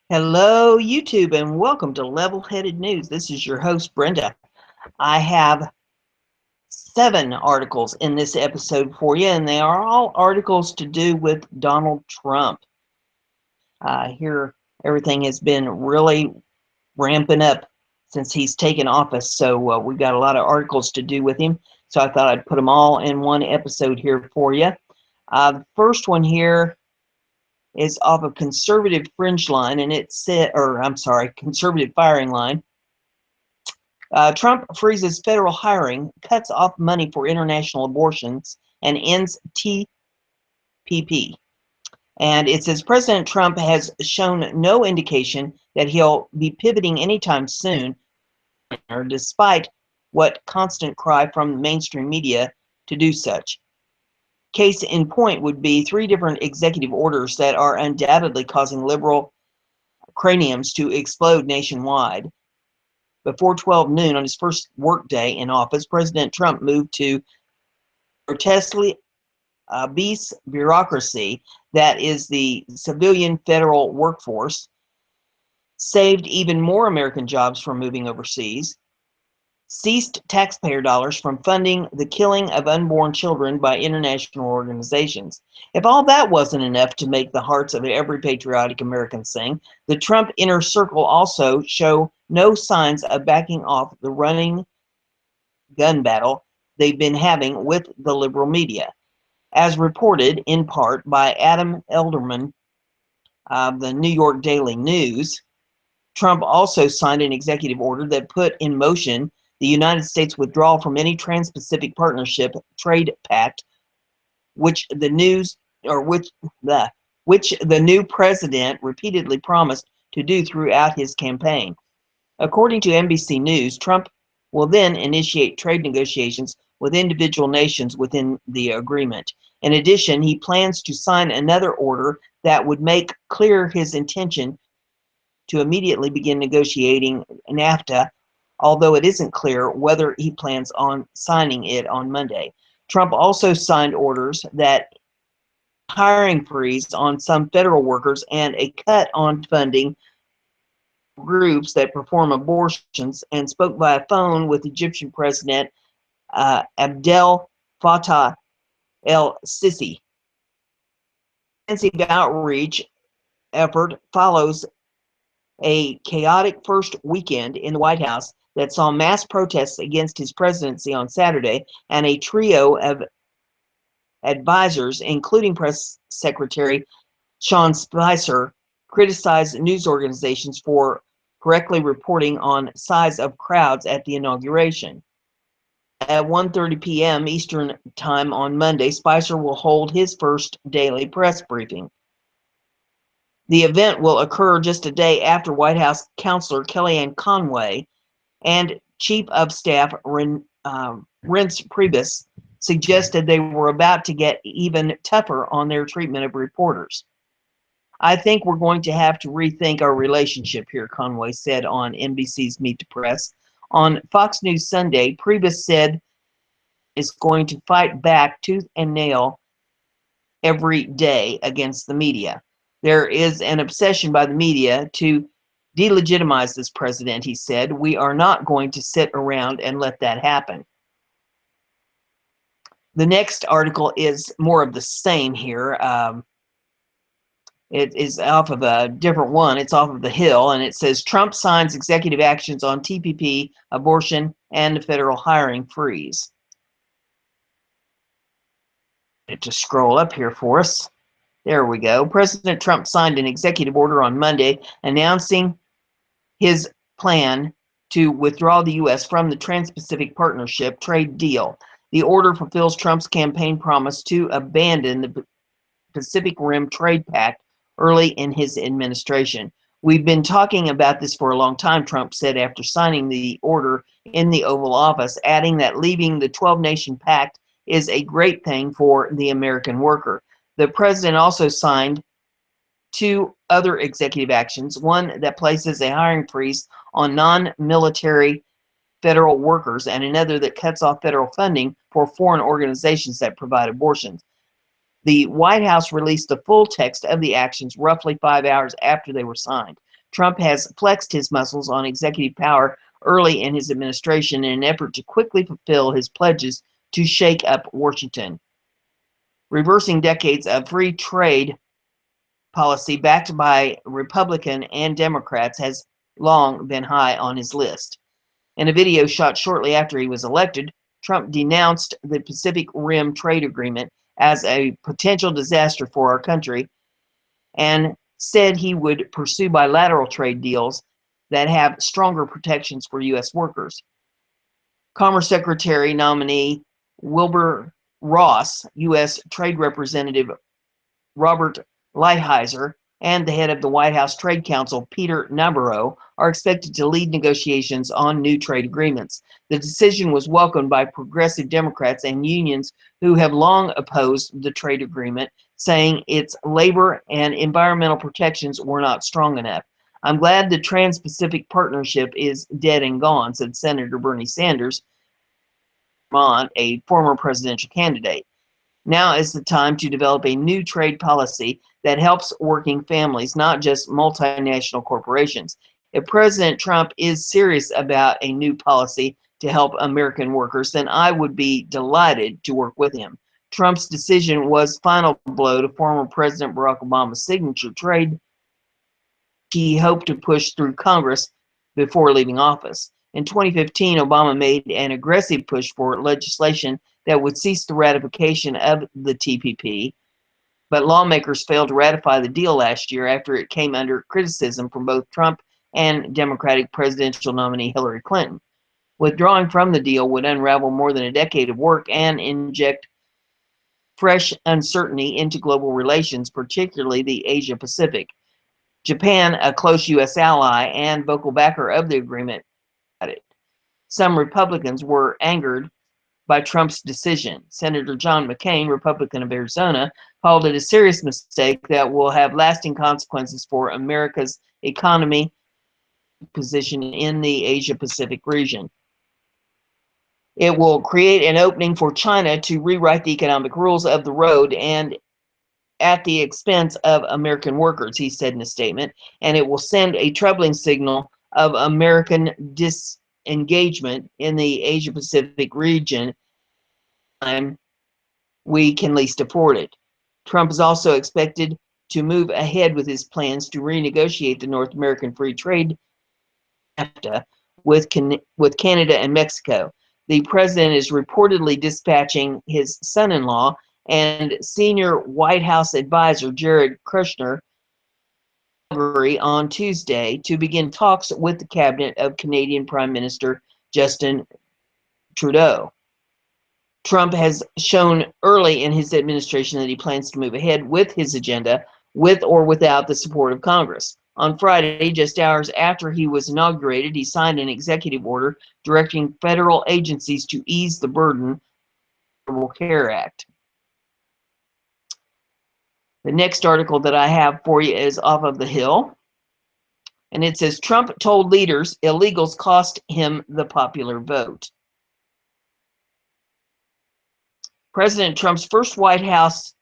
Hello, YouTube, and welcome to Level-Headed News. This is your host, Brenda. I have 7 articles in this episode for you, and they are all articles to do with Donald Trump. Here, everything has been really ramping up since he's taken office, so we've got a lot of articles to do with him, so I thought I'd put them all in one episode here for you. The first one here is off of Conservative Fringe Line, and it said, Conservative Firing Line. Trump freezes federal hiring, cuts off money for international abortions, and ends TPP. And it says President Trump has shown no indication that he'll be pivoting anytime soon, despite what constant cry from the mainstream media to do such. Case in point would be 3 different executive orders that are undoubtedly causing liberal craniums to explode nationwide. Before 12 noon on his first workday in office, President Trump moved to grotesquely obese bureaucracy that is the civilian federal workforce, saved even more American jobs from moving overseas, ceased taxpayer dollars from funding the killing of unborn children by international organizations. If all that wasn't enough to make the hearts of every patriotic American sing, the Trump inner circle also show no signs of backing off the running gun battle they've been having with the liberal media. As reported in part by Adam Elderman of the New York Daily News, Trump also signed an executive order that put in motion the United States withdrawal from any Trans-Pacific Partnership trade pact, which the new president repeatedly promised to do throughout his campaign. According to NBC News, Trump will then initiate trade negotiations with individual nations within the agreement. In addition, he plans to sign another order that would make clear his intention to immediately begin negotiating NAFTA, although it isn't clear whether he plans on signing it on Monday. Trump also signed orders that hiring freeze on some federal workers and a cut on funding groups that perform abortions, and spoke by a phone with Egyptian President Abdel Fattah el-Sisi. Intensive outreach effort follows a chaotic first weekend in the White House that saw mass protests against his presidency on Saturday, and a trio of advisors, including Press Secretary Sean Spicer, criticized news organizations for correctly reporting on size of crowds at the inauguration. At 1:30 p.m. Eastern Time on Monday, Spicer will hold his first daily press briefing. The event will occur just a day after White House counselor Kellyanne Conway and Chief of Staff Reince Priebus suggested they were about to get even tougher on their treatment of reporters. I think we're going to have to rethink our relationship here, Conway said on NBC's Meet the Press. On Fox News Sunday, Priebus said is going to fight back tooth and nail every day against the media. There is an obsession by the media to delegitimize this president, he said. We are not going to sit around and let that happen. The next article is more of the same here. It is off of a different one. It's off of the Hill, and it says Trump signs executive actions on TPP, abortion, and the federal hiring freeze. To scroll up here for us. There we go. President Trump signed an executive order on Monday announcing his plan to withdraw the U.S. from the Trans-Pacific Partnership trade deal. The order fulfills Trump's campaign promise to abandon the Pacific Rim Trade Pact early in his administration. We've been talking about this for a long time, Trump said after signing the order in the Oval Office, adding that leaving the 12-nation pact is a great thing for the American worker. The president also signed 2 other executive actions, one that places a hiring freeze on non-military federal workers and another that cuts off federal funding for foreign organizations that provide abortions. The White House released the full text of the actions roughly 5 hours after they were signed. Trump has flexed his muscles on executive power early in his administration in an effort to quickly fulfill his pledges to shake up Washington. Reversing decades of free trade policy backed by Republican and Democrats has long been high on his list. In a video shot shortly after he was elected, Trump denounced the Pacific Rim trade agreement as a potential disaster for our country and said he would pursue bilateral trade deals that have stronger protections for U.S. workers. Commerce Secretary nominee Wilbur Ross, U.S. Trade Representative Robert Lighthizer, and the head of the White House Trade Council, Peter Navarro, are expected to lead negotiations on new trade agreements. The decision was welcomed by progressive Democrats and unions who have long opposed the trade agreement, saying its labor and environmental protections were not strong enough. I'm glad the Trans-Pacific Partnership is dead and gone, said Senator Bernie Sanders, a former presidential candidate. Now is the time to develop a new trade policy that helps working families, not just multinational corporations. If President Trump is serious about a new policy to help American workers, then I would be delighted to work with him. Trump's decision was final blow to former President Barack Obama's signature trade he hoped to push through Congress before leaving office. In 2015, Obama made an aggressive push for legislation that would cease the ratification of the TPP, but lawmakers failed to ratify the deal last year after it came under criticism from both Trump and Democratic presidential nominee Hillary Clinton. Withdrawing from the deal would unravel more than a decade of work and inject fresh uncertainty into global relations, particularly the Asia-Pacific. Japan, a close U.S. ally and vocal backer of the agreement, some Republicans were angered by Trump's decision. Senator John McCain, Republican of Arizona, called it a serious mistake that will have lasting consequences for America's economy position in the Asia-Pacific region. It will create an opening for China to rewrite the economic rules of the road and at the expense of American workers, he said in a statement, and it will send a troubling signal of American disengagement in the Asia-Pacific region time we can least afford it. Trump is also expected to move ahead with his plans to renegotiate the North American Free Trade NAFTA with Canada and Mexico. The president is reportedly dispatching his son-in-law and senior White House advisor Jared Kushner on Tuesday to begin talks with the cabinet of Canadian Prime Minister Justin Trudeau. Trump has shown early in his administration that he plans to move ahead with his agenda, with or without the support of Congress. On Friday, just hours after he was inaugurated, he signed an executive order directing federal agencies to ease the burden of the Affordable Care Act. The next article that I have for you is off of The Hill, and it says, Trump told leaders illegals cost him the popular vote. President Trump's first White House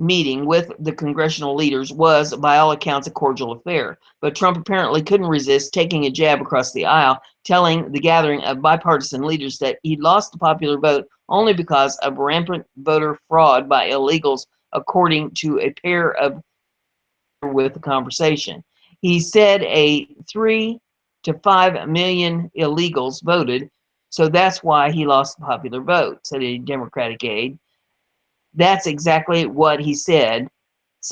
meeting with the congressional leaders was, by all accounts, a cordial affair. But Trump apparently couldn't resist taking a jab across the aisle, telling the gathering of bipartisan leaders that he'd lost the popular vote only because of rampant voter fraud by illegals, according to a pair of with the conversation. He said 3 to 5 million illegals voted, so that's why he lost the popular vote, said a Democratic aide. That's exactly what he said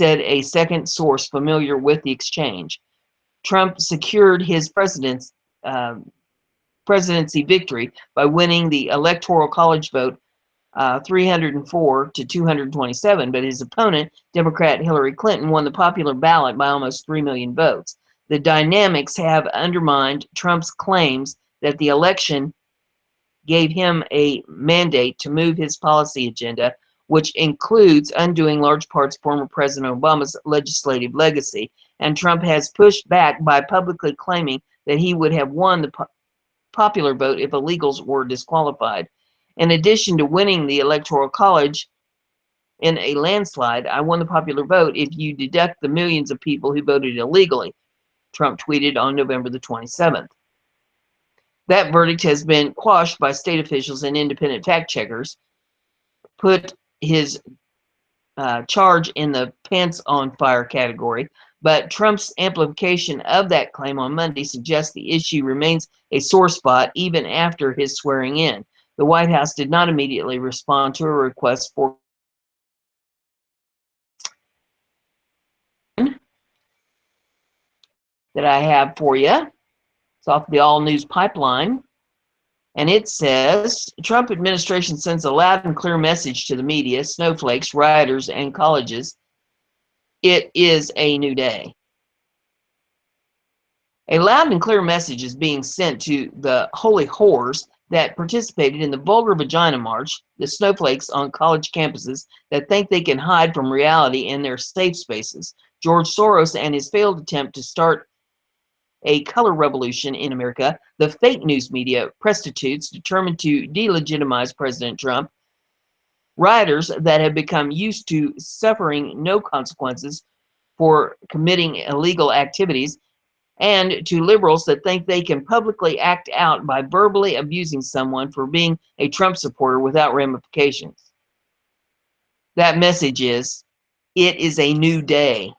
a second source familiar with the exchange. Trump secured his presidency victory by winning the Electoral College vote 304 to 227, but his opponent, Democrat Hillary Clinton, won the popular ballot by almost 3 million votes. The dynamics have undermined Trump's claims that the election gave him a mandate to move his policy agenda, which includes undoing large parts of former President Obama's legislative legacy. And Trump has pushed back by publicly claiming that he would have won the popular vote if illegals were disqualified. In addition to winning the Electoral College in a landslide, I won the popular vote if you deduct the millions of people who voted illegally. Trump tweeted on November the 27th. That verdict has been quashed by state officials and independent fact checkers, put his charge in the pants on fire category, but Trump's amplification of that claim on Monday suggests the issue remains a sore spot even after his swearing in. The White House did not immediately respond to a request for that I have for you. It's off the All News Pipeline. And it says, Trump administration sends a loud and clear message to the media, snowflakes, rioters, and colleges. It is a new day. A loud and clear message is being sent to the holy whores that participated in the vulgar vagina march, the snowflakes on college campuses that think they can hide from reality in their safe spaces, George Soros and his failed attempt to start a color revolution in America, the fake news media prostitutes determined to delegitimize President Trump, rioters that have become used to suffering no consequences for committing illegal activities, and to liberals that think they can publicly act out by verbally abusing someone for being a Trump supporter without ramifications. That message is, it is a new day.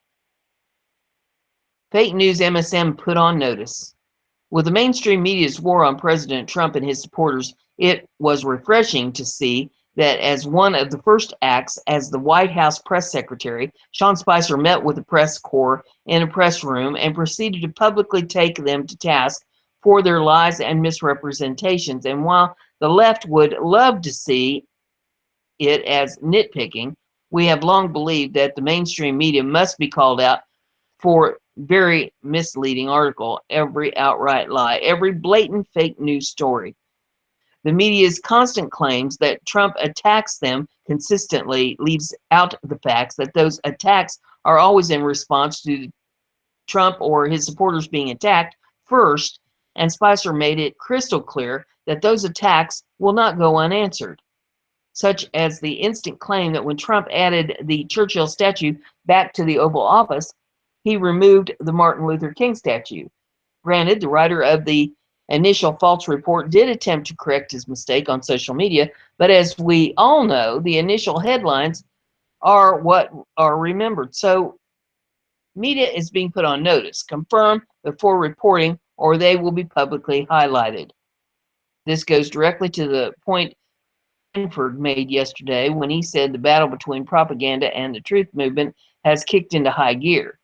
Fake news MSM put on notice. With the mainstream media's war on President Trump and his supporters, it was refreshing to see that as one of the first acts as the White House press secretary, Sean Spicer met with the press corps in a press room and proceeded to publicly take them to task for their lies and misrepresentations. And while the left would love to see it as nitpicking, we have long believed that the mainstream media must be called out for very misleading article, every outright lie, every blatant fake news story. The media's constant claims that Trump attacks them consistently leaves out the facts that those attacks are always in response to Trump or his supporters being attacked first, and Spicer made it crystal clear that those attacks will not go unanswered, such as the instant claim that when Trump added the Churchill statue back to the Oval Office, he removed the Martin Luther King statue. Granted, the writer of the initial false report did attempt to correct his mistake on social media, but as we all know, the initial headlines are what are remembered. So media is being put on notice. Confirm before reporting, or they will be publicly highlighted. This goes directly to the point Stanford made yesterday when he said the battle between propaganda and the truth movement has kicked into high gear.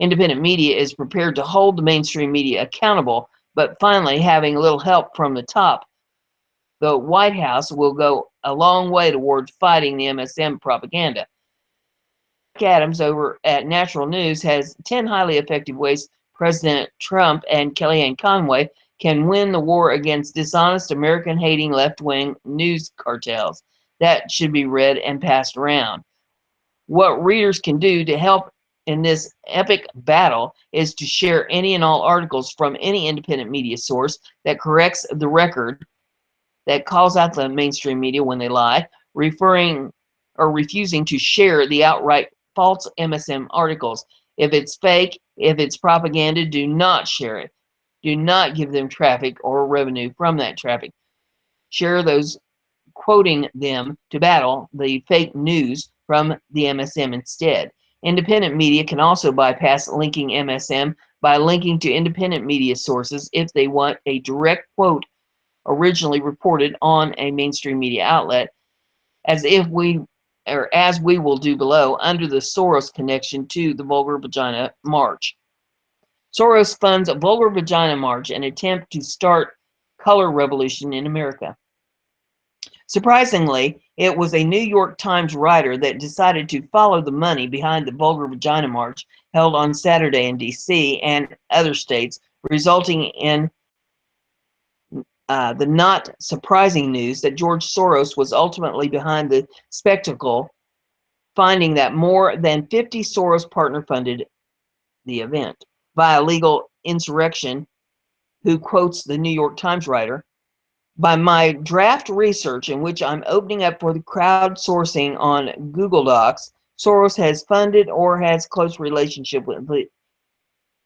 Independent media is prepared to hold the mainstream media accountable, but finally, having a little help from the top, the White House will go a long way towards fighting the MSM propaganda. Adams over at Natural News has 10 highly effective ways President Trump and Kellyanne Conway can win the war against dishonest, American-hating left-wing news cartels. That should be read and passed around. What readers can do to help in this epic battle is to share any and all articles from any independent media source that corrects the record, that calls out the mainstream media when they lie, referring or refusing to share the outright false MSM articles. If it's fake, if it's propaganda, do not share it. Do not give them traffic or revenue from that traffic. Share those quoting them to battle the fake news from the MSM instead. Independent media can also bypass linking MSM by linking to independent media sources if they want a direct quote originally reported on a mainstream media outlet, as we will do below under the Soros connection to the Vulgar Vagina March. Soros funds a Vulgar Vagina March, an attempt to start color revolution in America. Surprisingly, it was a New York Times writer that decided to follow the money behind the Vulgar Vagina March held on Saturday in D.C. and other states, resulting in the not surprising news that George Soros was ultimately behind the spectacle, finding that more than 50 Soros partner funded the event via legal insurrection, who quotes the New York Times writer, by my draft research in which I'm opening up for the crowdsourcing on Google Docs, Soros has funded or has close relationship with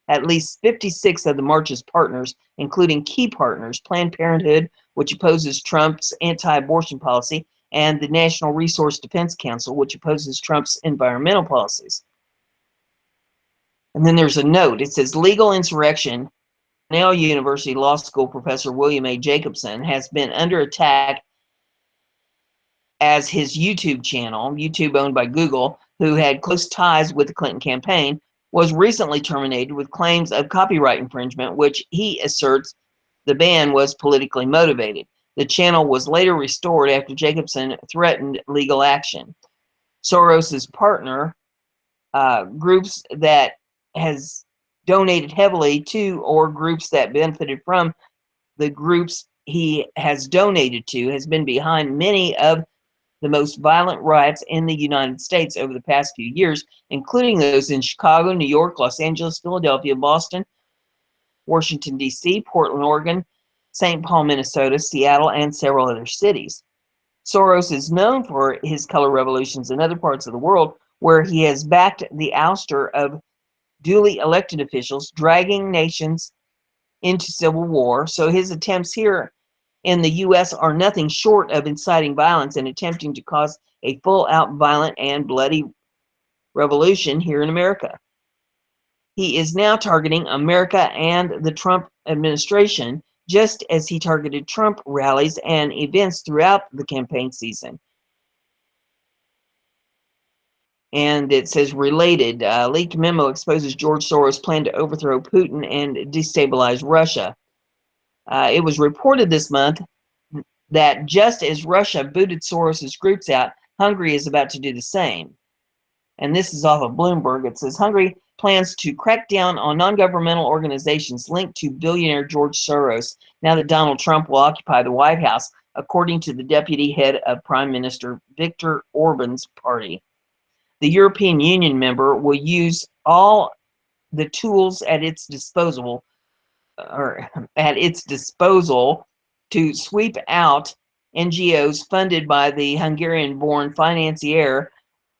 At least 56 of the march's partners, including key partners, Planned Parenthood, which opposes Trump's anti-abortion policy, and the National Resource Defense Council, which opposes Trump's environmental policies. And then there's a note. It says, legal insurrection. Cornell University Law School professor William A. Jacobson has been under attack as his YouTube channel, YouTube owned by Google, who had close ties with the Clinton campaign, was recently terminated with claims of copyright infringement, which he asserts the ban was politically motivated. The channel was later restored after Jacobson threatened legal action. Soros's partner, groups that has donated heavily to, or groups that benefited from the groups he has donated to, has been behind many of the most violent riots in the United States over the past few years, including those in Chicago, New York, Los Angeles, Philadelphia, Boston, Washington, D.C., Portland, Oregon, St. Paul, Minnesota, Seattle, and several other cities. Soros is known for his color revolutions in other parts of the world, where he has backed the ouster of duly elected officials, dragging nations into civil war. So his attempts here in the U.S. are nothing short of inciting violence and attempting to cause a full-out violent and bloody revolution here in America. He is now targeting America and the Trump administration, just as he targeted Trump rallies and events throughout the campaign season. And it says, related, leaked memo exposes George Soros' plan to overthrow Putin and destabilize Russia. It was reported this month that just as Russia booted Soros's groups out, Hungary is about to do the same. And this is off of Bloomberg. It says Hungary plans to crack down on non-governmental organizations linked to billionaire George Soros now that Donald Trump will occupy the White House, according to the deputy head of Prime Minister Viktor Orban's party. The European Union member will use all the tools at its disposal to sweep out NGOs funded by the Hungarian-born financier,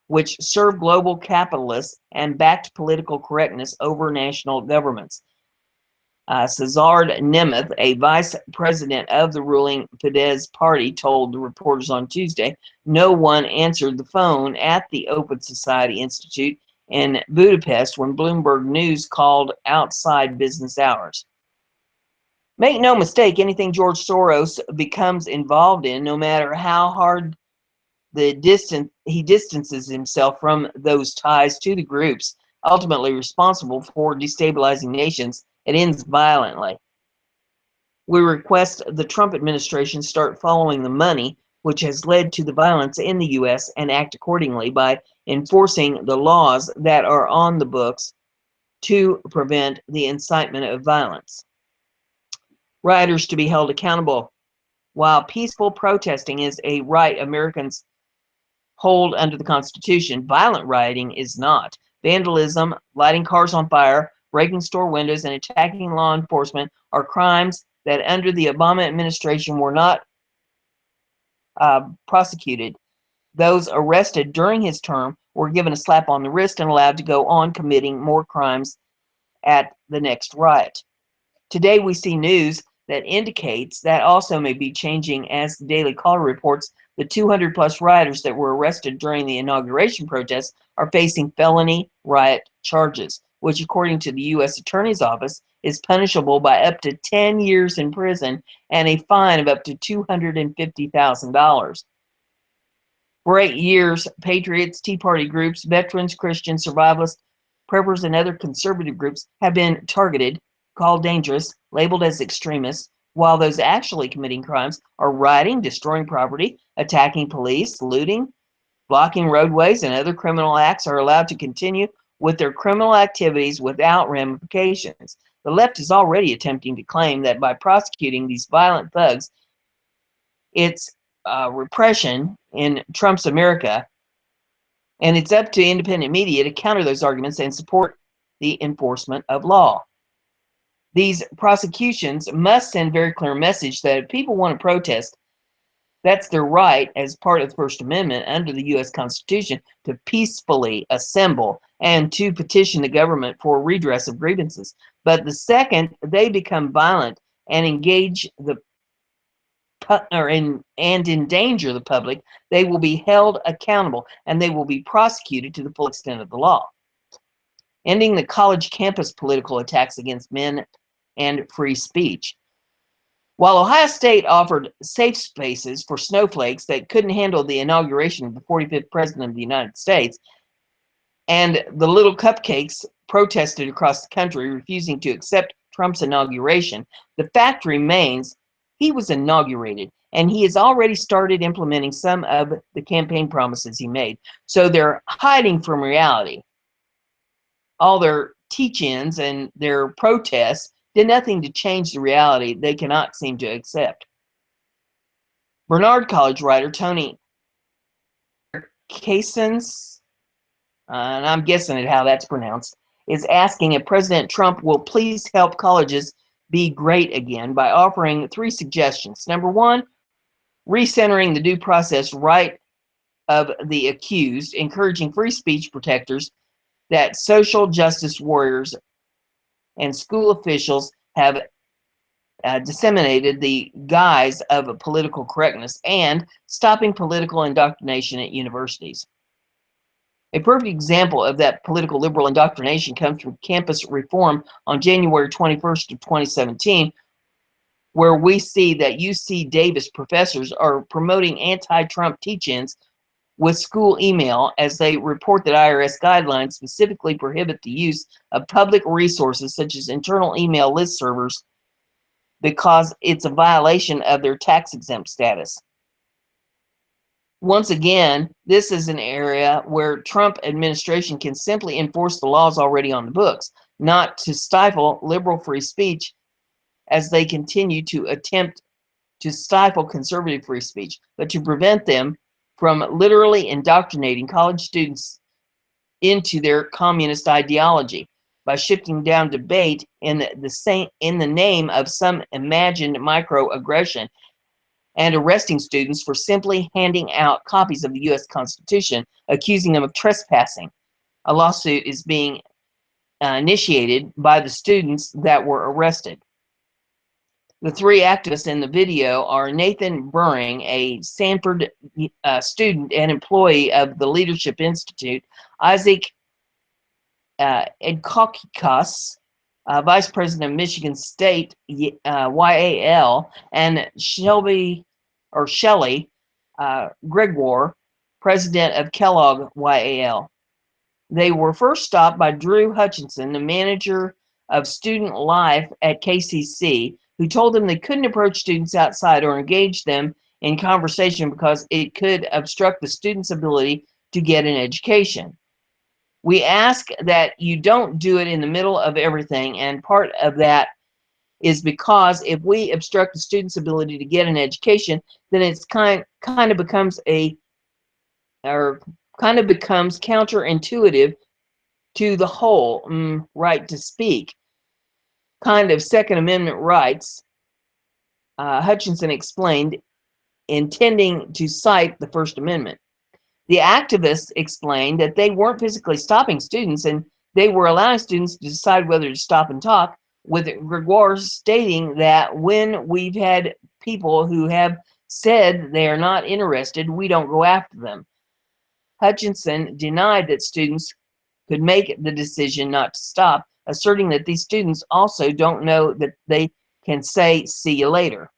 which serve global capitalists and backed political correctness over national governments. Cezar Nemeth, a vice president of the ruling Fidesz party, told the reporters on Tuesday no one answered the phone at the Open Society Institute in Budapest when Bloomberg News called outside business hours. Make no mistake, anything George Soros becomes involved in, no matter how hard he distances himself from those ties to the groups ultimately responsible for destabilizing nations, it ends violently. We request the Trump administration start following the money which has led to the violence in the U.S. and act accordingly by enforcing the laws that are on the books to prevent the incitement of violence. Rioters to be held accountable. While peaceful protesting is a right Americans hold under the Constitution, violent rioting is not. Vandalism, lighting cars on fire, breaking store windows, and attacking law enforcement are crimes that under the Obama administration were not prosecuted. Those arrested during his term were given a slap on the wrist and allowed to go on committing more crimes at the next riot. Today we see news that indicates that also may be changing, as the Daily Caller reports the 200 plus rioters that were arrested during the inauguration protests are facing felony riot charges, which according to the U.S. Attorney's Office is punishable by up to 10 years in prison and a fine of up to $250,000. For 8 years, patriots, Tea Party groups, veterans, Christians, survivalists, preppers, and other conservative groups have been targeted, called dangerous, labeled as extremists, while those actually committing crimes are rioting, destroying property, attacking police, looting, blocking roadways, and other criminal acts are allowed to continue with their criminal activities without ramifications. The left is already attempting to claim that by prosecuting these violent thugs, it's repression in Trump's America, and it's up to independent media to counter those arguments and support the enforcement of law. These prosecutions must send a very clear message that if people want to protest, That's their right as part of the First Amendment under the U.S. Constitution to peacefully assemble and to petition the government for redress of grievances. But the second they become violent and engage and endanger the public, they will be held accountable and they will be prosecuted to the full extent of the law. Ending the college campus political attacks against men and free speech. While Ohio State offered safe spaces for snowflakes that couldn't handle the inauguration of the 45th President of the United States, and the little cupcakes protested across the country, refusing to accept Trump's inauguration, the fact remains he was inaugurated, and he has already started implementing some of the campaign promises he made. So they're hiding from reality. All their teach-ins and their protests did nothing to change the reality they cannot seem to accept. Bernard College writer Tony Casons, and I'm guessing at how that's pronounced, is asking if President Trump will please help colleges be great again by offering 3 suggestions. Number 1, recentering the due process right of the accused, encouraging free speech protectors that social justice warriors and school officials have disseminated the guise of political correctness, and stopping political indoctrination at universities. A perfect example of that political liberal indoctrination comes from campus reform on January 21st of 2017, where we see that UC Davis professors are promoting anti-Trump teach-ins with school email as they report that IRS guidelines specifically prohibit the use of public resources such as internal email list servers because it's a violation of their tax-exempt status. Once again, this is an area where Trump administration can simply enforce the laws already on the books, not to stifle liberal free speech as they continue to attempt to stifle conservative free speech, but to prevent them from literally indoctrinating college students into their communist ideology by shifting down debate in the name of some imagined microaggression and arresting students for simply handing out copies of the U.S. Constitution, accusing them of trespassing. A lawsuit is being initiated by the students that were arrested. The 3 activists in the video are Nathan Buring, a Stanford student and employee of the Leadership Institute, Isaac Edkokikos, Vice President of Michigan State YAL, and Shelley Gregoire, President of Kellogg YAL. They were first stopped by Drew Hutchinson, the manager of student life at KCC, who told them they couldn't approach students outside or engage them in conversation because it could obstruct the students' ability to get an education. We ask that you don't do it in the middle of everything, and part of that is because if we obstruct the students' ability to get an education, then it's kind of becomes counterintuitive to the whole right to speak kind of Second Amendment rights, Hutchinson explained, intending to cite the First Amendment. The activists explained that they weren't physically stopping students and they were allowing students to decide whether to stop and talk, with Gregoire stating that when we've had people who have said they are not interested, we don't go after them. Hutchinson denied that students could make the decision not to stop, asserting that these students also don't know that they can say, "See you later."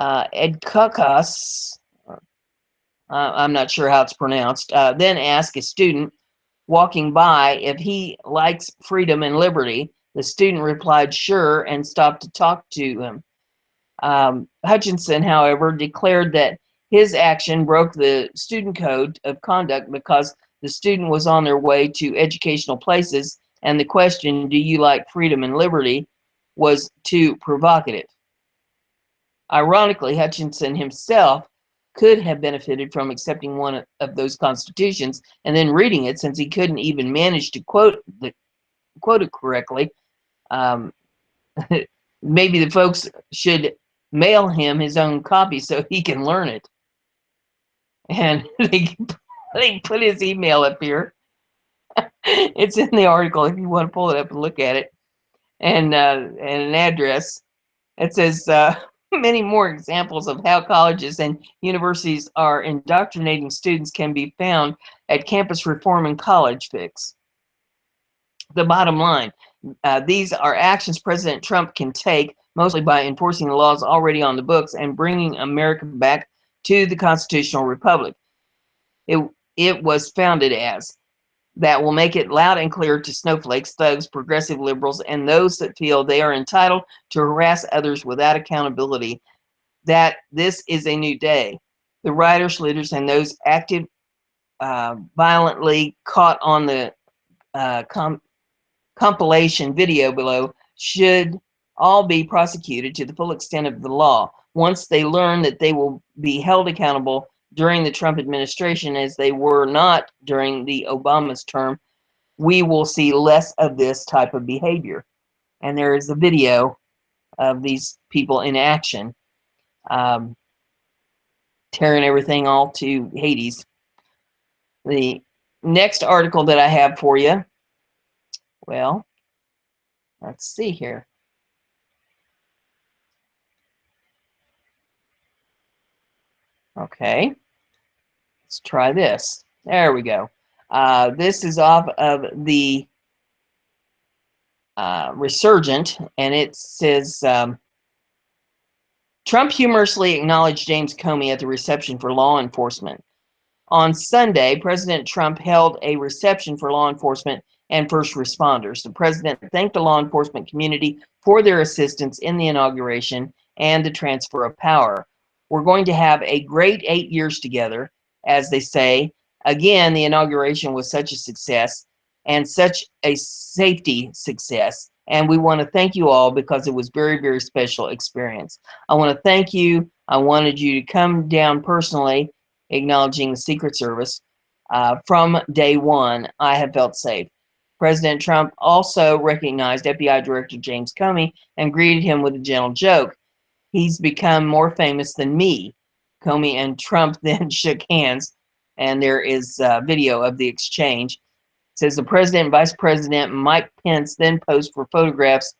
Ed Kukos, I'm not sure how it's pronounced, then asked a student walking by if he likes freedom and liberty. The student replied, "Sure," and stopped to talk to him. Hutchinson, however, declared that his action broke the student code of conduct because the student was on their way to educational places, and the question, "Do you like freedom and liberty?" was too provocative. Ironically, Hutchinson himself could have benefited from accepting one of those constitutions and then reading it, since he couldn't even manage to quote it correctly. Maybe the folks should mail him his own copy so he can learn it. And they put his email up here. It's in the article if you want to pull it up and look at it, and an address. It says many more examples of how colleges and universities are indoctrinating students can be found at Campus Reform and College Fix. The bottom line, these are actions President Trump can take, mostly by enforcing the laws already on the books and bringing America back to the constitutional republic it was founded as. That will make it loud and clear to snowflakes, thugs, progressive liberals, and those that feel they are entitled to harass others without accountability that this is a new day. The rioters, looters, and those active violently caught on the compilation video below should all be prosecuted to the full extent of the law. Once they learn that they will be held accountable during the Trump administration, as they were not during the Obama's term, we will see less of this type of behavior. And there is a video of these people in action, tearing everything all to Hades. The next article that I have for you, well, let's see here. Okay, let's try this. There we go. This is off of the Resurgent, and it says, Trump humorously acknowledged James Comey at the reception for law enforcement. On Sunday, President Trump held a reception for law enforcement and first responders. The president thanked the law enforcement community for their assistance in the inauguration and the transfer of power. We're going to have a great 8 years together, as they say. Again, the inauguration was such a success and such a safety success. And we want to thank you all because it was very, very special experience. I want to thank you. I wanted you to come down personally, acknowledging the Secret Service. From day one, I have felt safe. President Trump also recognized FBI Director James Comey and greeted him with a gentle joke. He's become more famous than me. Comey and Trump then shook hands, and there is video of the exchange. It says the president and vice president Mike Pence then posed for photographs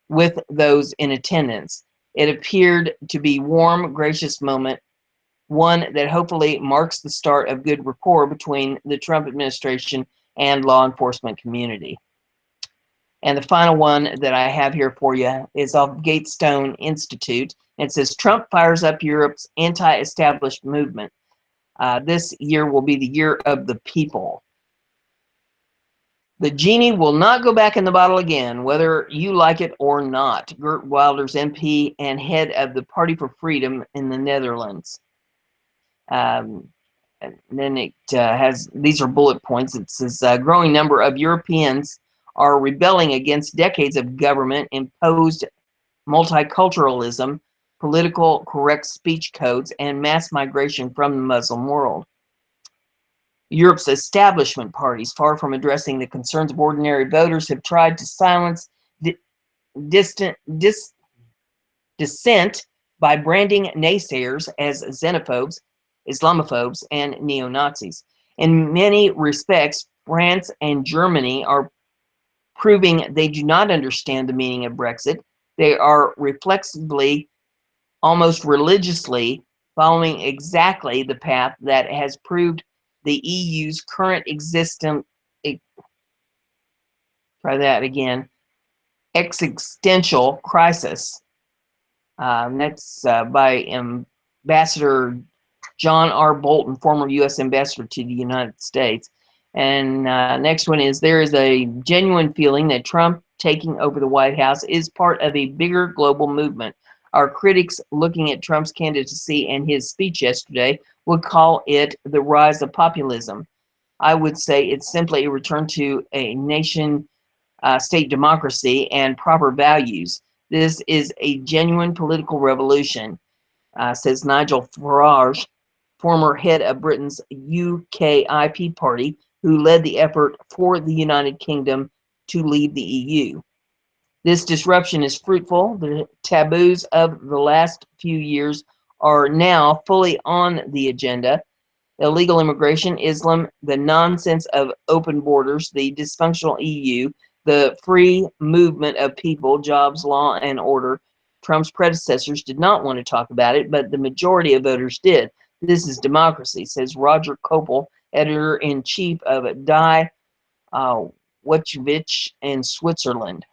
with those in attendance. It appeared to be a warm, gracious moment, one that hopefully marks the start of good rapport between the Trump administration and law enforcement community. And the final one that I have here for you is off Gatestone Institute. It says Trump fires up Europe's anti-establishment movement. This year will be the year of the people. The genie will not go back in the bottle again, whether you like it or not. Geert Wilders, MP and head of the Party for Freedom in the Netherlands. And then it has, these are bullet points. It says a growing number of Europeans are rebelling against decades of government-imposed multiculturalism, political correct speech codes, and mass migration from the Muslim world. Europe's establishment parties, far from addressing the concerns of ordinary voters, have tried to silence dissent by branding naysayers as xenophobes, Islamophobes, and neo-Nazis. In many respects, France and Germany are proving they do not understand the meaning of Brexit. They are reflexively, almost religiously, following exactly the path that has proved the EU's current existential crisis. That's by Ambassador John R. Bolton, former U.S. Ambassador to the United States. And next one is, there is a genuine feeling that Trump taking over the White House is part of a bigger global movement. Our critics looking at Trump's candidacy and his speech yesterday would call it the rise of populism. I would say it's simply a return to a nation state democracy and proper values. This is a genuine political revolution, says Nigel Farage, former head of Britain's UKIP party, who led the effort for the United Kingdom to leave the EU. This disruption is fruitful. The taboos of the last few years are now fully on the agenda. Illegal immigration, Islam, the nonsense of open borders, the dysfunctional EU, the free movement of people, jobs, law, and order. Trump's predecessors did not want to talk about it, but the majority of voters did. This is democracy, says Roger Kopel, editor-in-chief of Die Wetschwitz in Switzerland.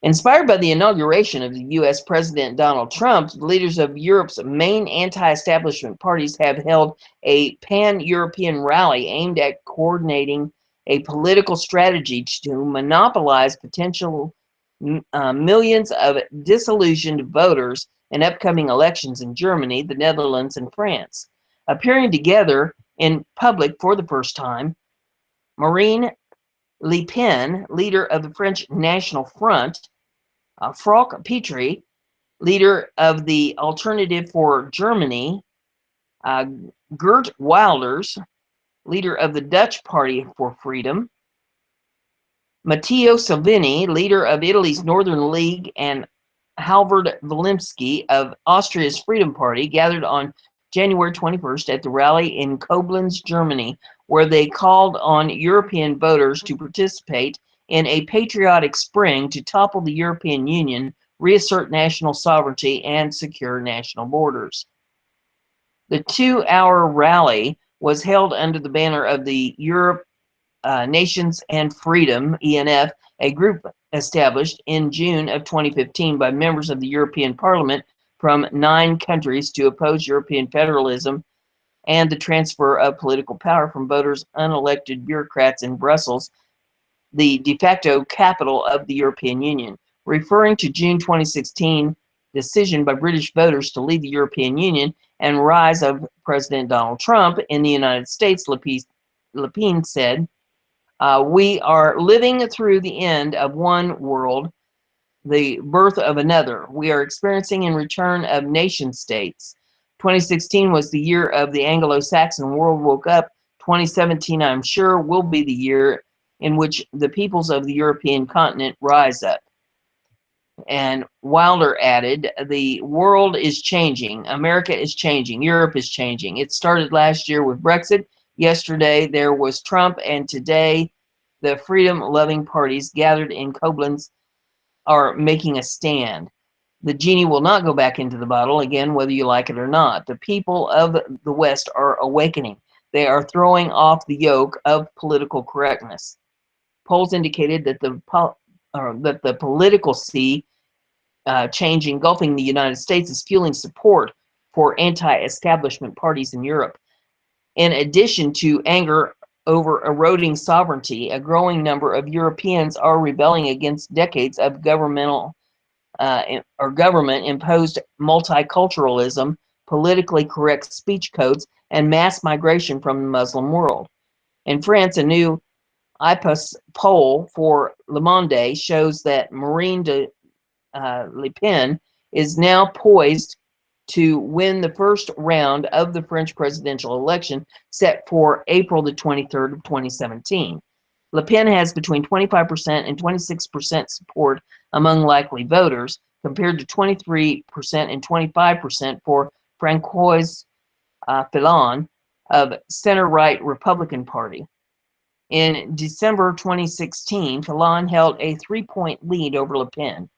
Inspired by the inauguration of the U.S. President Donald Trump, the leaders of Europe's main anti-establishment parties have held a pan-European rally aimed at coordinating a political strategy to monopolize potential millions of disillusioned voters in upcoming elections in Germany, the Netherlands, and France. Appearing together in public for the first time, Marine Le Pen, leader of the French National Front, Frank Petrie, leader of the Alternative for Germany, Geert Wilders, leader of the Dutch Party for Freedom, Matteo Salvini, leader of Italy's Northern League, and Halvard Wilimski of Austria's Freedom Party gathered on January 21st at the rally in Koblenz, Germany, where they called on European voters to participate in a patriotic spring to topple the European Union, reassert national sovereignty, and secure national borders. The 2-hour rally was held under the banner of the Europe Nations and Freedom, ENF, a group established in June of 2015 by members of the European Parliament from 9 countries to oppose European federalism and the transfer of political power from voters, unelected bureaucrats in Brussels, the de facto capital of the European Union. Referring to June 2016 decision by British voters to leave the European Union and rise of President Donald Trump in the United States, Le Pen said, "We are living through the end of one world, the birth of another. We are experiencing a return of nation states. 2016 was the year of the Anglo-Saxon world woke up. 2017, I'm sure, will be the year in which the peoples of the European continent rise up." And Wilder added, "The world is changing. America is changing. Europe is changing. It started last year with Brexit. Yesterday there was Trump, and today the freedom-loving parties gathered in Koblenz are making a stand. The genie will not go back into the bottle again, whether you like it or not. The people of the West are awakening. They are throwing off the yoke of political correctness." Polls indicated that the political sea change engulfing the United States is fueling support for anti-establishment parties in Europe. In addition to anger over eroding sovereignty, a growing number of Europeans are rebelling against decades of government-imposed multiculturalism, politically correct speech codes, and mass migration from the Muslim world. In France, a new IPOS poll for Le Monde shows that Marine Le Pen is now poised to win the first round of the French presidential election set for April the 23rd of 2017. Le Pen has between 25% and 26% support among likely voters, compared to 23% and 25% for François Fillon of center-right Republican Party. In December 2016, Fillon held a 3-point lead over Le Pen.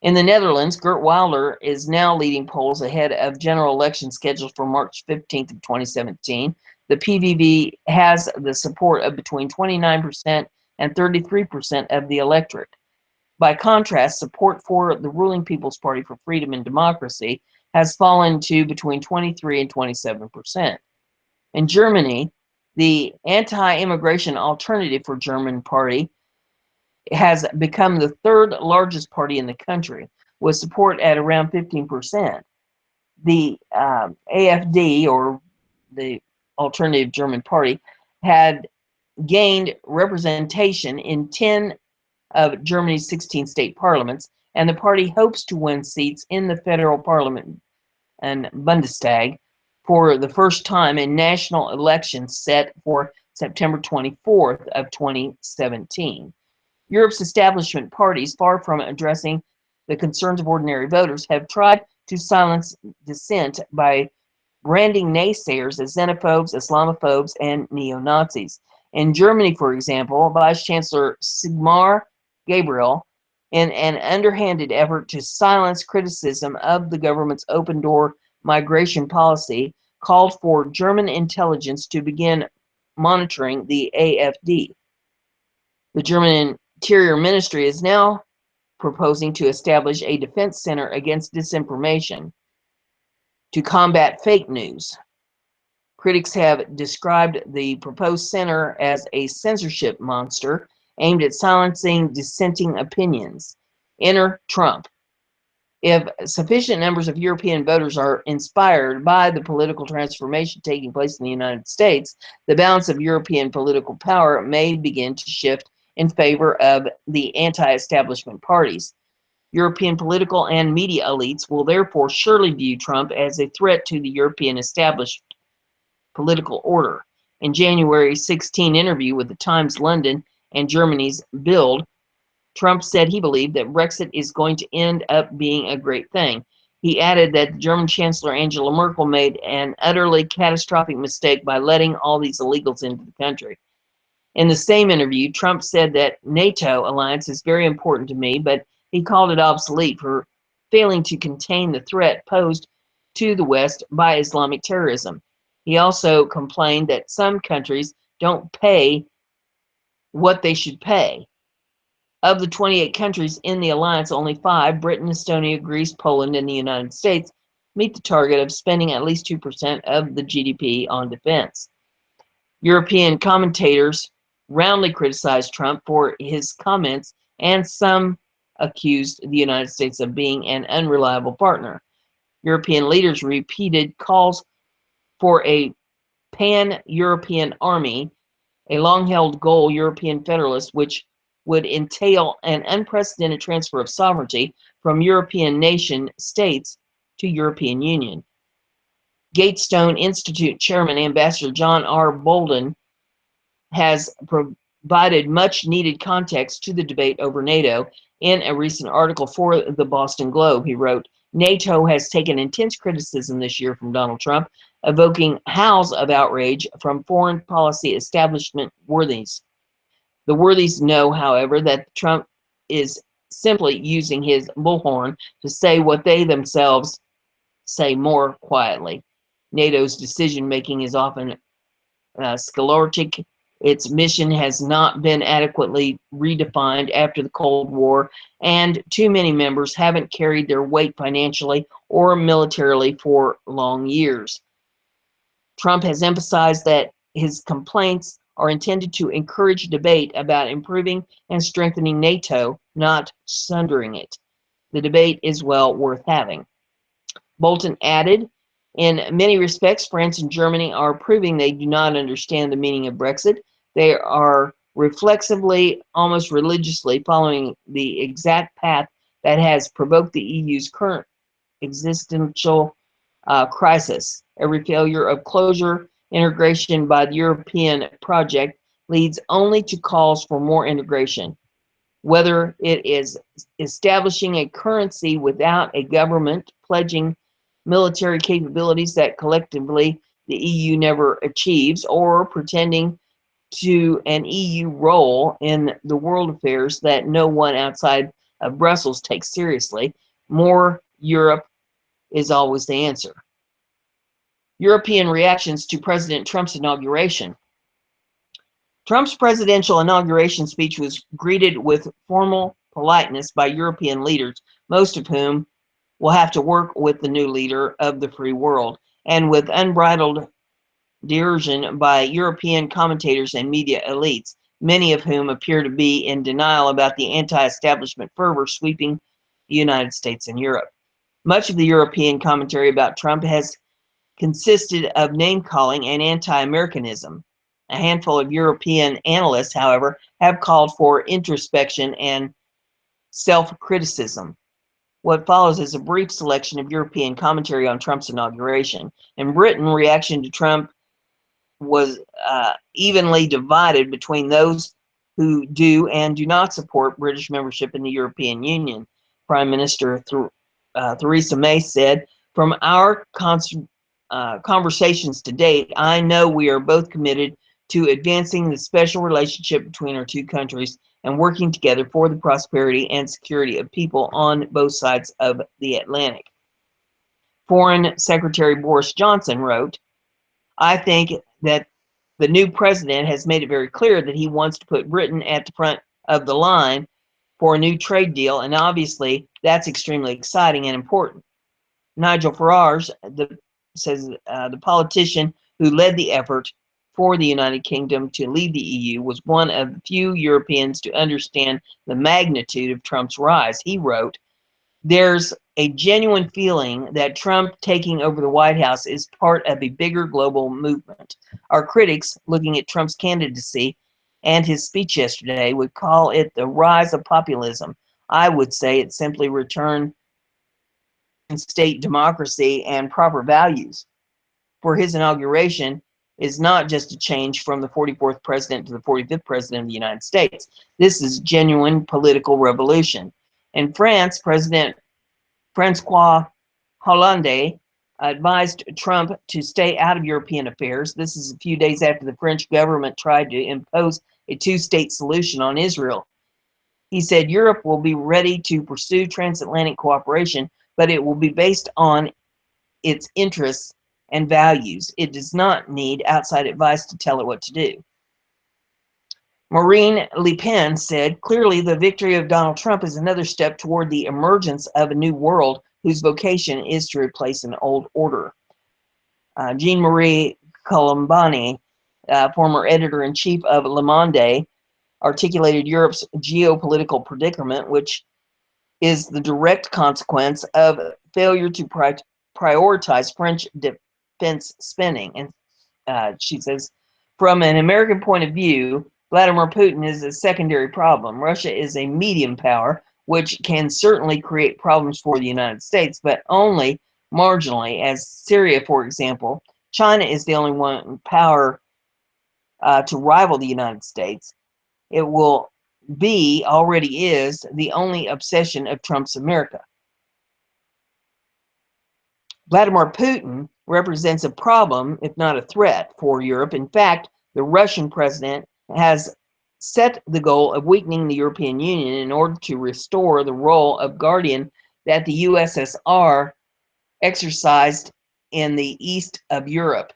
In the Netherlands, Geert Wilders is now leading polls ahead of general election scheduled for March 15th of 2017. The PVV has the support of between 29% and 33% of the electorate. By contrast, support for the ruling People's Party for Freedom and Democracy has fallen to between 23 and 27%. In Germany, the anti-immigration Alternative for German Party has become the 3rd largest party in the country, with support at around 15%. The AfD, or the Alternative German Party, had gained representation in 10 of Germany's 16 state parliaments, and the party hopes to win seats in the federal parliament and Bundestag for the first time in national elections set for September 24th of 2017. Europe's establishment parties, far from addressing the concerns of ordinary voters, have tried to silence dissent by branding naysayers as xenophobes, Islamophobes, and neo-Nazis. In Germany, for example, Vice Chancellor Sigmar Gabriel, in an underhanded effort to silence criticism of the government's open-door migration policy, called for German intelligence to begin monitoring the AfD. The German Interior Ministry is now proposing to establish a defense center against disinformation to combat fake news. Critics have described the proposed center as a censorship monster aimed at silencing dissenting opinions. Enter Trump. If sufficient numbers of European voters are inspired by the political transformation taking place in the United States, the balance of European political power may begin to shift in favor of the anti-establishment parties. European political and media elites will therefore surely view Trump as a threat to the European established political order. In January's 16 interview with the Times London and Germany's Bild, Trump said he believed that Brexit is going to end up being a great thing. He added that German Chancellor Angela Merkel made an utterly catastrophic mistake by letting all these illegals into the country. In the same interview, Trump said that NATO alliance is very important to me, but he called it obsolete for failing to contain the threat posed to the West by Islamic terrorism. He also complained that some countries don't pay what they should pay. Of the 28 countries in the alliance, only 5, Britain, Estonia, Greece, Poland, and the United States, meet the target of spending at least 2% of the GDP on defense. European commentators roundly criticized Trump for his comments, and some accused the United States of being an unreliable partner. European leaders repeated calls for a pan-European army, a long-held goal European federalist, which would entail an unprecedented transfer of sovereignty from European nation states to European Union. Gatestone Institute Chairman Ambassador John R. Bolden has provided much needed context to the debate over NATO in a recent article for the Boston Globe. He wrote, NATO has taken intense criticism this year from Donald Trump, evoking howls of outrage from foreign policy establishment worthies. The worthies know, however, that Trump is simply using his bullhorn to say what they themselves say more quietly. NATO's decision-making is often sclerotic. Its mission has not been adequately redefined after the Cold War, and too many members haven't carried their weight financially or militarily for long years. Trump has emphasized that his complaints are intended to encourage debate about improving and strengthening NATO, not sundering it. The debate is well worth having. Bolton added, in many respects, France and Germany are proving they do not understand the meaning of Brexit. They are reflexively, almost religiously, following the exact path that has provoked the EU's current existential crisis. Every failure of closure integration by the European project leads only to calls for more integration. Whether it is establishing a currency without a government, pledging military capabilities that collectively the EU never achieves, or pretending to an EU role in the world affairs that no one outside of Brussels takes seriously, more Europe is always the answer. European reactions to President Trump's inauguration. Trump's presidential inauguration speech was greeted with formal politeness by European leaders, most of whom will have to work with the new leader of the free world, and with unbridled derision by European commentators and media elites, many of whom appear to be in denial about the anti-establishment fervor sweeping the United States and Europe. Much of the European commentary about Trump has consisted of name-calling and anti-Americanism. A handful of European analysts, however, have called for introspection and self-criticism. What follows is a brief selection of European commentary on Trump's inauguration. In Britain, reaction to Trump was evenly divided between those who do and do not support British membership in the European Union. Prime Minister Theresa May said, "From our conversations to date, I know we are both committed to advancing the special relationship between our two countries and working together for the prosperity and security of people on both sides of the Atlantic." Foreign Secretary Boris Johnson wrote, "I think that the new president has made it very clear that he wants to put Britain at the front of the line for a new trade deal, and obviously that's extremely exciting and important." Nigel Farage says the politician who led the effort for the United Kingdom to leave the EU was one of the few Europeans to understand the magnitude of Trump's rise. He wrote, "There's a genuine feeling that Trump taking over the White House is part of a bigger global movement. Our critics, looking at Trump's candidacy and his speech yesterday, would call it the rise of populism. I would say it's simply return state democracy and proper values. For his inauguration is not just a change from the 44th president to the 45th president of the United States. This is genuine political revolution." In France, President Francois Hollande advised Trump to stay out of European affairs. This is a few days after the French government tried to impose a two-state solution on Israel. He said Europe will be ready to pursue transatlantic cooperation, but it will be based on its interests and values. It does not need outside advice to tell it what to do. Marine Le Pen said, "Clearly the victory of Donald Trump is another step toward the emergence of a new world whose vocation is to replace an old order." Jean-Marie Colombani, former editor-in-chief of Le Monde, articulated Europe's geopolitical predicament, which is the direct consequence of failure to prioritize French defense spending. And she says, "From an American point of view, Vladimir Putin is a secondary problem. Russia is a medium power, which can certainly create problems for the United States, but only marginally, as Syria, for example. China is the only one power to rival the United States. It will be, already is, the only obsession of Trump's America. Vladimir Putin represents a problem, if not a threat, for Europe. In fact, the Russian president has set the goal of weakening the European Union in order to restore the role of guardian that the USSR exercised in the east of Europe.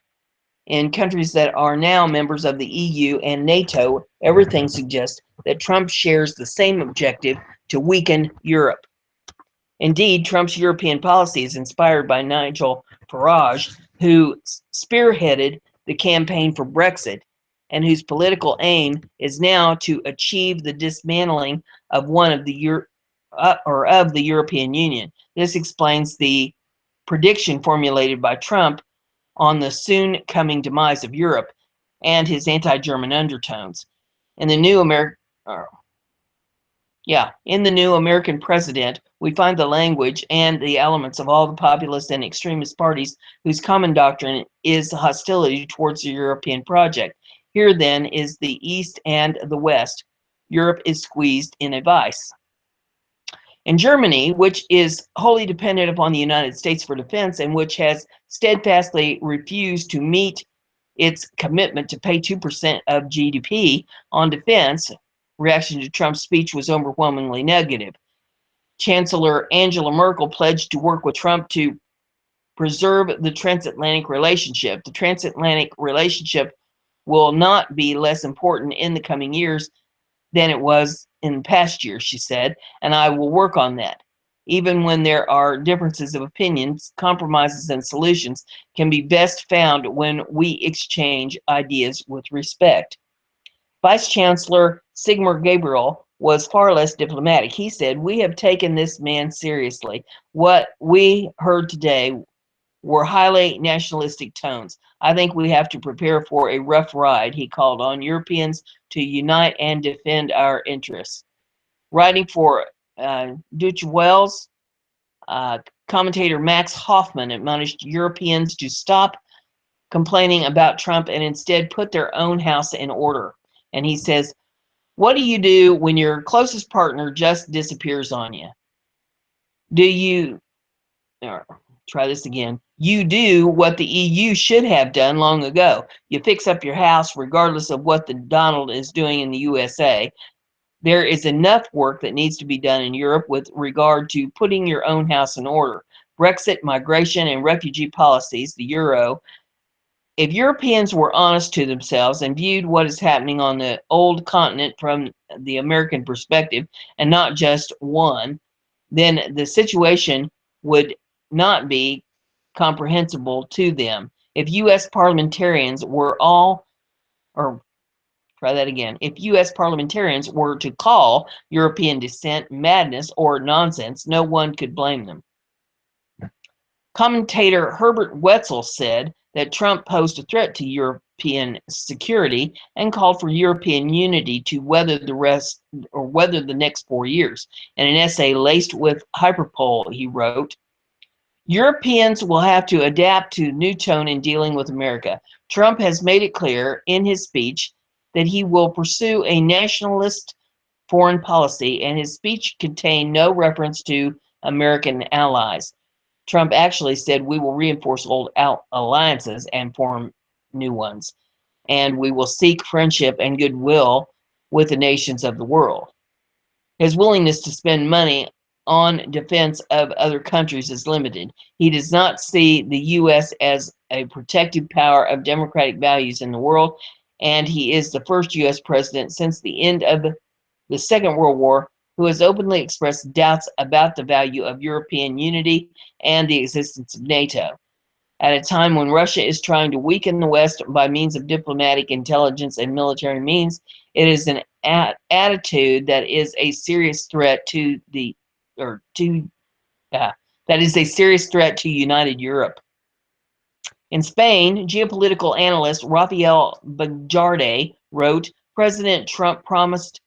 In countries that are now members of the EU and NATO, everything suggests that Trump shares the same objective to weaken Europe. Indeed, Trump's European policy is inspired by Nigel Farage, who spearheaded the campaign for Brexit and whose political aim is now to achieve the dismantling of one of the of the European Union. This explains the prediction formulated by Trump on the soon coming demise of Europe and his anti-German undertones. In the new American president, we find the language and the elements of all the populist and extremist parties whose common doctrine is hostility towards the European project. Here then is the East and the West. Europe is squeezed in a vice. In Germany, which is wholly dependent upon the United States for defense and which has steadfastly refused to meet its commitment to pay 2% of GDP on defense, reaction to Trump's speech was overwhelmingly negative. Chancellor Angela Merkel pledged to work with Trump to preserve the transatlantic relationship. The transatlantic relationship will not be less important in the coming years than it was in past years, she said, and I will work on that. Even when there are differences of opinions, compromises and solutions can be best found when we exchange ideas with respect. Vice Chancellor Sigmar Gabriel was far less diplomatic. He said, "We have taken this man seriously. What we heard today were highly nationalistic tones. I think we have to prepare for a rough ride." He called on Europeans to unite and defend our interests. Writing for Deutsche Welles, commentator Max Hoffman admonished Europeans to stop complaining about Trump and instead put their own house in order. And he says, What do you do when your closest partner just disappears on you? Do you, or try this again, you do what the EU should have done long ago. You fix up your house regardless of what the Donald is doing in the USA. There is enough work that needs to be done in Europe with regard to putting your own house in order. Brexit, migration, and refugee policies, the Euro. If Europeans were honest to themselves and viewed what is happening on the old continent from the American perspective and not just one, then the situation would not be comprehensible to them. If U.S. parliamentarians were all, or try that again, if U.S. parliamentarians were to call European dissent madness or nonsense, no one could blame them. Commentator Herbert Wetzel said that Trump posed a threat to European security and called for European unity to weather the next 4 years. In an essay laced with hyperbole, he wrote, Europeans will have to adapt to new tone in dealing with America. Trump has made it clear in his speech that he will pursue a nationalist foreign policy, and his speech contained no reference to American allies. Trump actually said we will reinforce old alliances and form new ones, and we will seek friendship and goodwill with the nations of the world. His willingness to spend money on defense of other countries is limited. He does not see the U.S. as a protective power of democratic values in the world, and he is the first U.S. president since the end of the Second World War who has openly expressed doubts about the value of European unity and the existence of NATO. At a time when Russia is trying to weaken the West by means of diplomatic, intelligence, and military means, it is an attitude that is a serious threat to that is a serious threat to united Europe. In Spain, geopolitical analyst Rafael Bajarde wrote, President Trump promised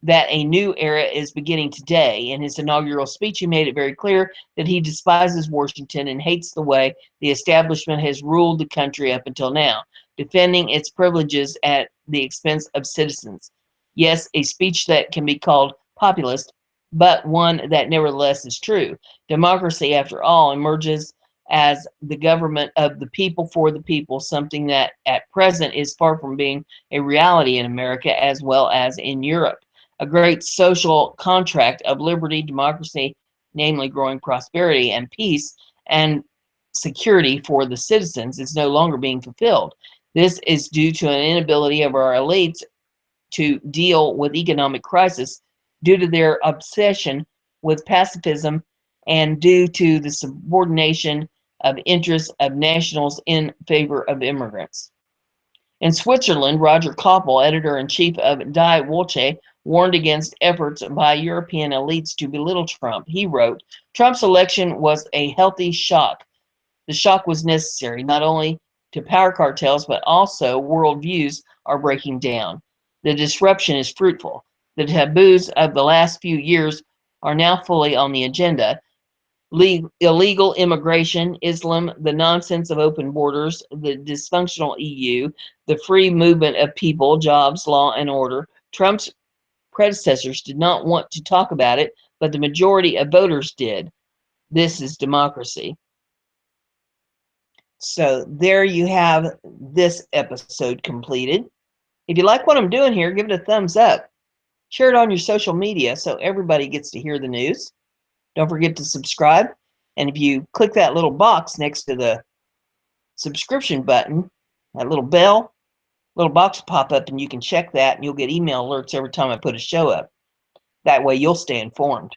that a new era is beginning today. In his inaugural speech, he made it very clear that he despises Washington and hates the way the establishment has ruled the country up until now, defending its privileges at the expense of citizens. Yes, a speech that can be called populist, but one that nevertheless is true. Democracy, after all, emerges as the government of the people for the people, something that at present is far from being a reality in America as well as in Europe. A great social contract of liberty, democracy, namely growing prosperity and peace and security for the citizens, is no longer being fulfilled. This is due to an inability of our elites to deal with economic crisis due to their obsession with pacifism and due to the subordination of interests of nationals in favor of immigrants. In Switzerland, Roger Koppel, editor-in-chief of Die Wölche, warned against efforts by European elites to belittle Trump. He wrote, Trump's election was a healthy shock. The shock was necessary, not only to power cartels, but also worldviews are breaking down. The disruption is fruitful. The taboos of the last few years are now fully on the agenda. Illegal immigration, Islam, the nonsense of open borders, the dysfunctional EU, the free movement of people, jobs, law, and order. Trump's predecessors did not want to talk about it, but the majority of voters did. This is democracy. So there you have this episode completed. If you like what I'm doing here, give it a thumbs up. Share it on your social media so everybody gets to hear the news. Don't forget to subscribe. And if you click that little box next to the subscription button, that little box will pop up and you can check that and you'll get email alerts every time I put a show up. That way you'll stay informed.